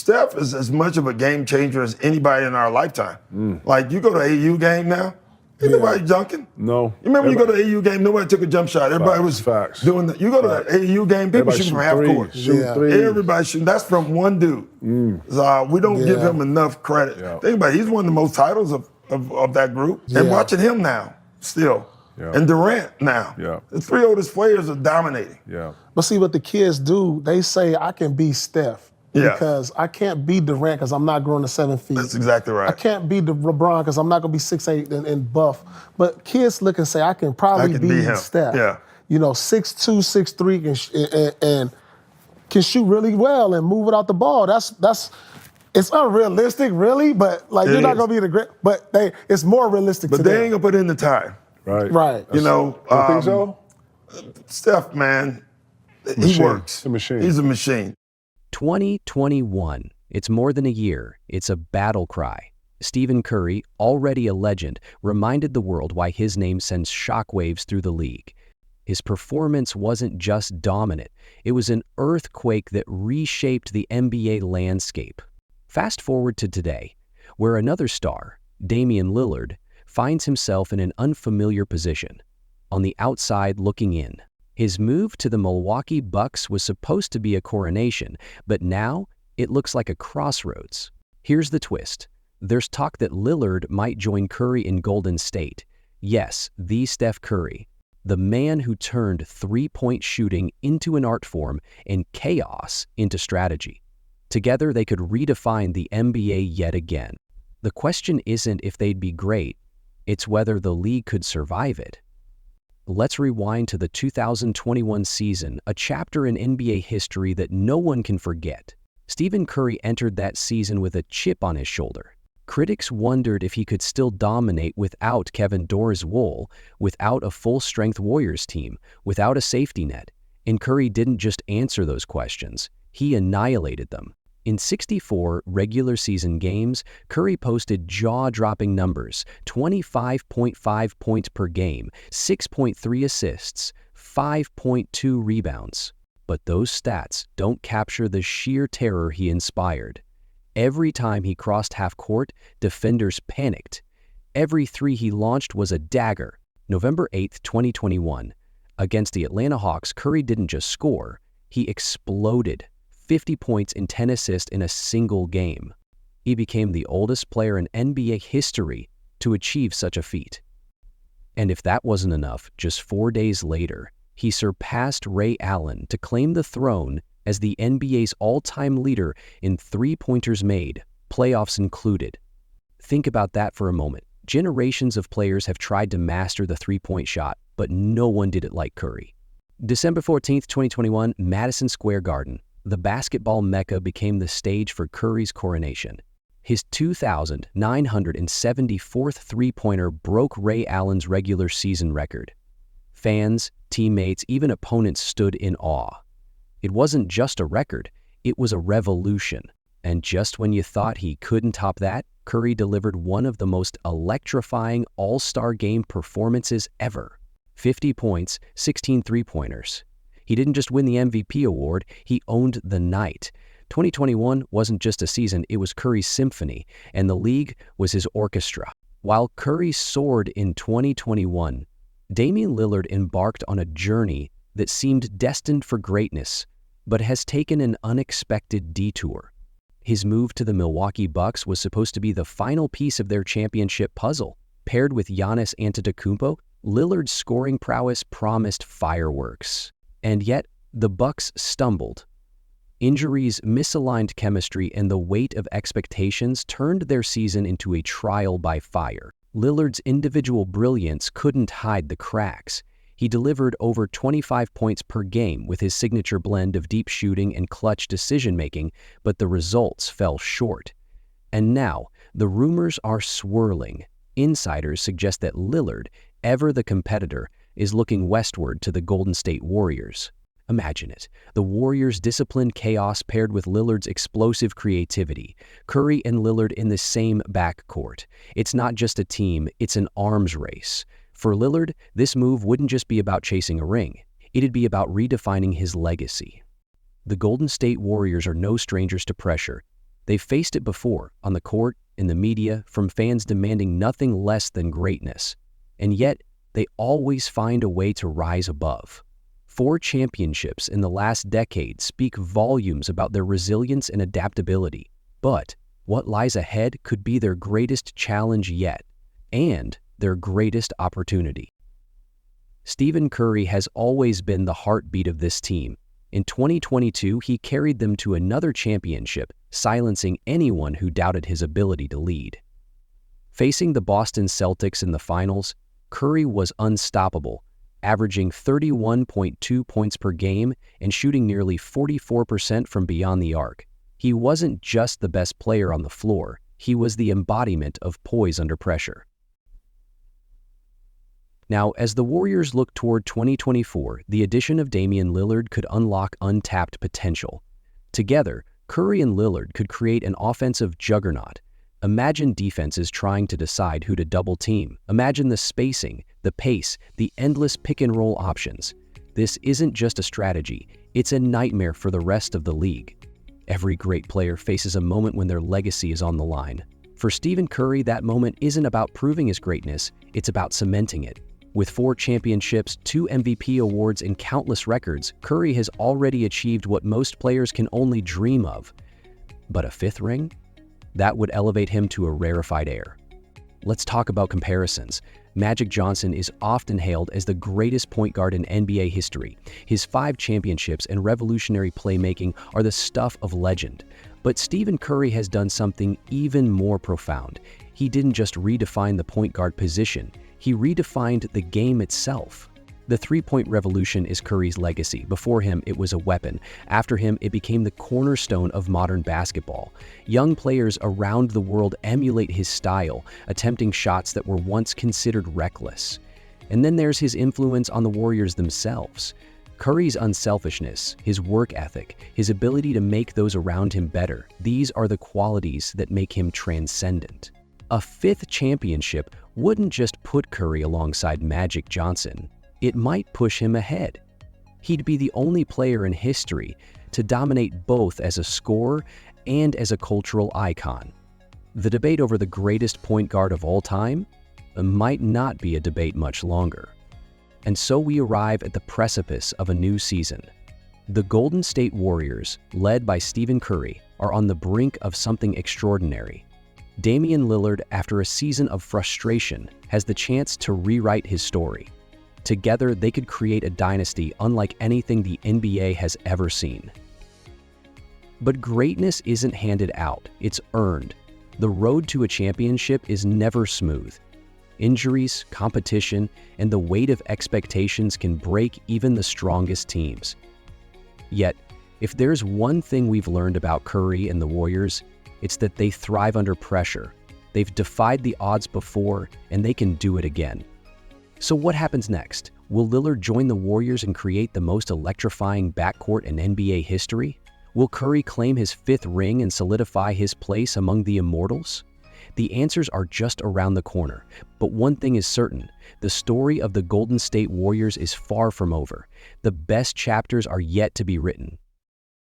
Steph is as much of a game changer as anybody in our lifetime. Like, you go to AU game now, ain't nobody dunking. No. You remember you go to AU game, nobody took a jump shot. Everybody was doing that. You go to the AU game, people Everybody shooting from half court. Shoot threes. Everybody shooting. That's from one dude. We don't give him enough credit. Think about it. He's won the most titles of that group. And watching him now, still. And Durant now. The three oldest players are dominating. But see what the kids do, they say, I can be Steph. Because I can't beat Durant because I'm not growing to 7 feet. That's exactly right. I can't beat LeBron because I'm not going to be 6'8" and buff. But kids look and say, I can probably beat Steph. You know, 6'2", 6'3", and can shoot really well and move without the ball. It's unrealistic, really, but like you're not going to be the great. But it's more realistic but to they them. ain't going to put in the time. Right. You know, I think so? Steph, man, he works. A machine. He's a machine. 2021. It's more than a year. It's a battle cry. Stephen Curry, already a legend, reminded the world why his name sends shockwaves through the league. His performance wasn't just dominant. It was an earthquake that reshaped the NBA landscape. Fast forward to today, where another star, Damian Lillard, finds himself in an unfamiliar position, on the outside looking in. His move to the Milwaukee Bucks was supposed to be a coronation, but now it looks like a crossroads. Here's the twist. There's talk that Lillard might join Curry in Golden State. Yes, the Steph Curry, the man who turned three-point shooting into an art form and chaos into strategy. Together, they could redefine the NBA yet again. The question isn't if they'd be great, it's whether the league could survive it. Let's rewind to the 2021 season, a chapter in NBA history that no one can forget. Stephen Curry entered that season with a chip on his shoulder. Critics wondered if he could still dominate without Kevin Durant, without a full-strength Warriors team, without a safety net. And Curry didn't just answer those questions, he annihilated them. In 64 regular season games, Curry posted jaw-dropping numbers: 25.5 points per game, 6.3 assists, 5.2 rebounds. But those stats don't capture the sheer terror he inspired. Every time he crossed half court, defenders panicked. Every three he launched was a dagger. November 8, 2021. Against the Atlanta Hawks, Curry didn't just score, he exploded. 50 points and 10 assists in a single game. He became the oldest player in NBA history to achieve such a feat. And if that wasn't enough, just 4 days later, he surpassed Ray Allen to claim the throne as the NBA's all-time leader in three-pointers made, playoffs included. Think about that for a moment. Generations of players have tried to master the three-point shot, but no one did it like Curry. December 14th, 2021, Madison Square Garden. The basketball mecca became the stage for Curry's coronation. His 2,974th three-pointer broke Ray Allen's regular season record. Fans, teammates, even opponents stood in awe. It wasn't just a record, it was a revolution. And just when you thought he couldn't top that, Curry delivered one of the most electrifying all-star game performances ever. 50 points, 16 three-pointers. He didn't just win the MVP award, he owned the night. 2021 wasn't just a season, it was Curry's symphony, and the league was his orchestra. While Curry soared in 2021, Damian Lillard embarked on a journey that seemed destined for greatness, but has taken an unexpected detour. His move to the Milwaukee Bucks was supposed to be the final piece of their championship puzzle. Paired with Giannis Antetokounmpo, Lillard's scoring prowess promised fireworks. And yet, the Bucks stumbled. Injuries, misaligned chemistry, and the weight of expectations turned their season into a trial by fire. Lillard's individual brilliance couldn't hide the cracks. He delivered over 25 points per game with his signature blend of deep shooting and clutch decision-making, but the results fell short. And now, the rumors are swirling. Insiders suggest that Lillard, ever the competitor, is looking westward to the Golden State Warriors. Imagine it, the Warriors' disciplined chaos paired with Lillard's explosive creativity. Curry and Lillard in the same backcourt. It's not just a team, it's an arms race. For Lillard, this move wouldn't just be about chasing a ring. It'd be about redefining his legacy. The Golden State Warriors are no strangers to pressure. They've faced it before, on the court, in the media, from fans demanding nothing less than greatness. And yet, they always find a way to rise above. 4 championships in the last decade speak volumes about their resilience and adaptability. But what lies ahead could be their greatest challenge yet, and their greatest opportunity. Stephen Curry has always been the heartbeat of this team. In 2022, he carried them to another championship, silencing anyone who doubted his ability to lead. Facing the Boston Celtics in the finals, Curry was unstoppable, averaging 31.2 points per game and shooting nearly 44% from beyond the arc. He wasn't just the best player on the floor, he was the embodiment of poise under pressure. Now, as the Warriors look toward 2024, the addition of Damian Lillard could unlock untapped potential. Together, Curry and Lillard could create an offensive juggernaut. Imagine defenses trying to decide who to double team. Imagine the spacing, the pace, the endless pick and roll options. This isn't just a strategy, it's a nightmare for the rest of the league. Every great player faces a moment when their legacy is on the line. For Stephen Curry, that moment isn't about proving his greatness, it's about cementing it. With 4 championships, 2 MVP awards, and countless records, Curry has already achieved what most players can only dream of. But a 5th ring? That would elevate him to a rarefied air. Let's talk about comparisons. Magic Johnson is often hailed as the greatest point guard in NBA history. His 5 championships and revolutionary playmaking are the stuff of legend. But Stephen Curry has done something even more profound. He didn't just redefine the point guard position, he redefined the game itself. The three-point revolution is Curry's legacy. Before him, it was a weapon. After him, it became the cornerstone of modern basketball. Young players around the world emulate his style, attempting shots that were once considered reckless. And then there's his influence on the Warriors themselves. Curry's unselfishness, his work ethic, his ability to make those around him better, these are the qualities that make him transcendent. A 5th championship wouldn't just put Curry alongside Magic Johnson. It might push him ahead. He'd be the only player in history to dominate both as a scorer and as a cultural icon. The debate over the greatest point guard of all time might not be a debate much longer. And so we arrive at the precipice of a new season. The Golden State Warriors, led by Stephen Curry, are on the brink of something extraordinary. Damian Lillard, after a season of frustration, has the chance to rewrite his story. Together, they could create a dynasty unlike anything the NBA has ever seen. But greatness isn't handed out, it's earned. The road to a championship is never smooth. Injuries, competition, and the weight of expectations can break even the strongest teams. Yet, if there's one thing we've learned about Curry and the Warriors, it's that they thrive under pressure. They've defied the odds before, and they can do it again. So what happens next? Will Lillard join the Warriors and create the most electrifying backcourt in NBA history? Will Curry claim his 5th ring and solidify his place among the immortals? The answers are just around the corner, but one thing is certain, the story of the Golden State Warriors is far from over. The best chapters are yet to be written.